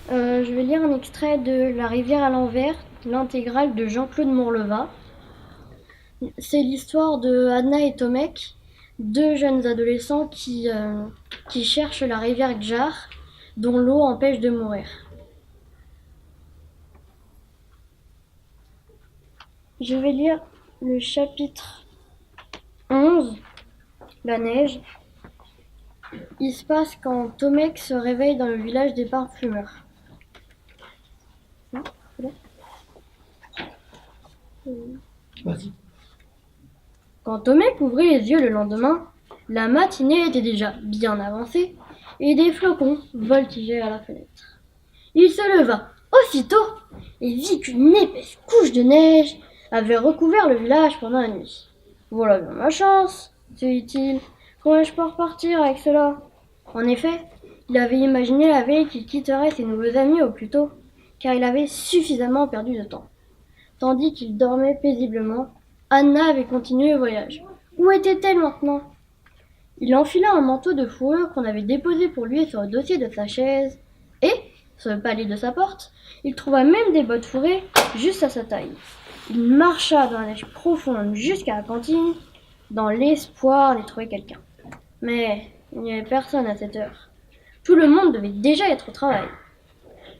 Je vais lire un extrait de La rivière à l'envers, l'intégrale de Jean-Claude Mourleva. C'est l'histoire de Anna et Tomek, deux jeunes adolescents qui cherchent la rivière Gjar, dont l'eau empêche de mourir. Je vais lire le chapitre 11, la neige. Il se passe quand Tomek se réveille dans le village des parfumeurs. Vas-y. Quand Tomek ouvrit les yeux le lendemain, la matinée était déjà bien avancée et des flocons voltigeaient à la fenêtre. Il se leva aussitôt et vit qu'une épaisse couche de neige avait recouvert le village pendant la nuit. Voilà bien ma chance, se dit-il. Comment vais-je pouvoir partir avec cela? En effet, il avait imaginé la veille qu'il quitterait ses nouveaux amis au plus tôt, car il avait suffisamment perdu de temps. Tandis qu'il dormait paisiblement, Anna avait continué le voyage. Où était-elle maintenant? Il enfila un manteau de fourrure qu'on avait déposé pour lui sur le dossier de sa chaise, et, sur le palier de sa porte, il trouva même des bottes fourrées juste à sa taille. Il marcha dans la neige profonde jusqu'à la cantine, dans l'espoir d'y trouver quelqu'un. Mais il n'y avait personne à cette heure. Tout le monde devait déjà être au travail.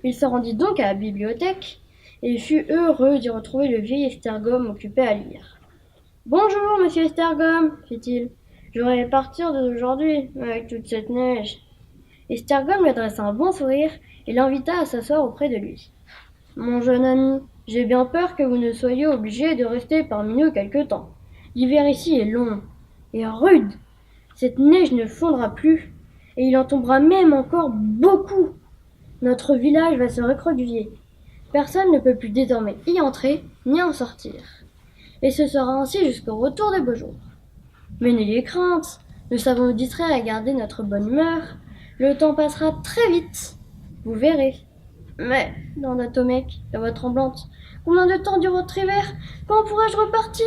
Il se rendit donc à la bibliothèque, et fut heureux d'y retrouver le vieil Estergom occupé à lire. « Bonjour, monsieur Estergom, fit-il. Je voudrais partir d'aujourd'hui, avec toute cette neige. » Estergom lui adressa un bon sourire et l'invita à s'asseoir auprès de lui. « Mon jeune ami, j'ai bien peur que vous ne soyez obligé de rester parmi nous quelque temps. L'hiver ici est long et rude. Cette neige ne fondra plus, et il en tombera même encore beaucoup. Notre village va se recroqueviller. Personne ne peut plus désormais y entrer ni en sortir. Et ce sera ainsi jusqu'au retour des beaux jours. Mais n'ayez crainte, nous savons nous distraire et garder notre bonne humeur. Le temps passera très vite, vous verrez. Mais, demanda Tomek, la voix tremblante, combien de temps dure votre hiver? Quand pourrai-je repartir?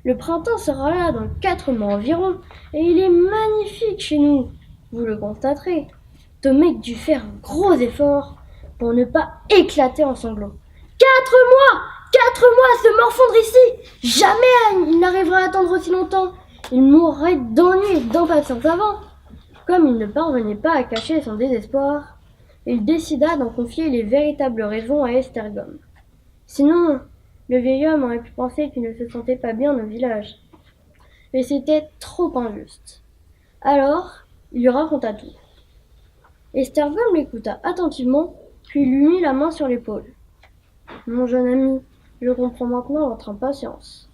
Le printemps sera là dans 4 mois environ, et il est magnifique chez nous. Vous le constaterez. Tomek dut faire un gros effort pour ne pas éclater en sanglots. 4 mois! 4 mois à se morfondre ici! Jamais il n'arrivera à attendre aussi longtemps. Il mourrait d'ennui et d'impatience avant. Comme il ne parvenait pas à cacher son désespoir, il décida d'en confier les véritables raisons à Estergom. Sinon, le vieil homme aurait pu penser qu'il ne se sentait pas bien au village. Mais c'était trop injuste. Alors, il lui raconta tout. Estergom l'écouta attentivement, puis lui mit la main sur l'épaule. « Mon jeune ami, je comprends maintenant votre impatience.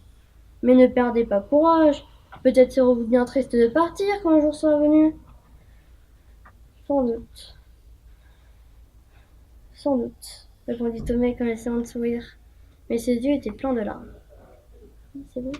Mais ne perdez pas courage. Peut-être serez-vous bien triste de partir quand le jour sera venu. » Sans doute. Sans doute, répondit Tomek en essayant de sourire. Mais ses yeux étaient pleins de larmes. C'est bon ?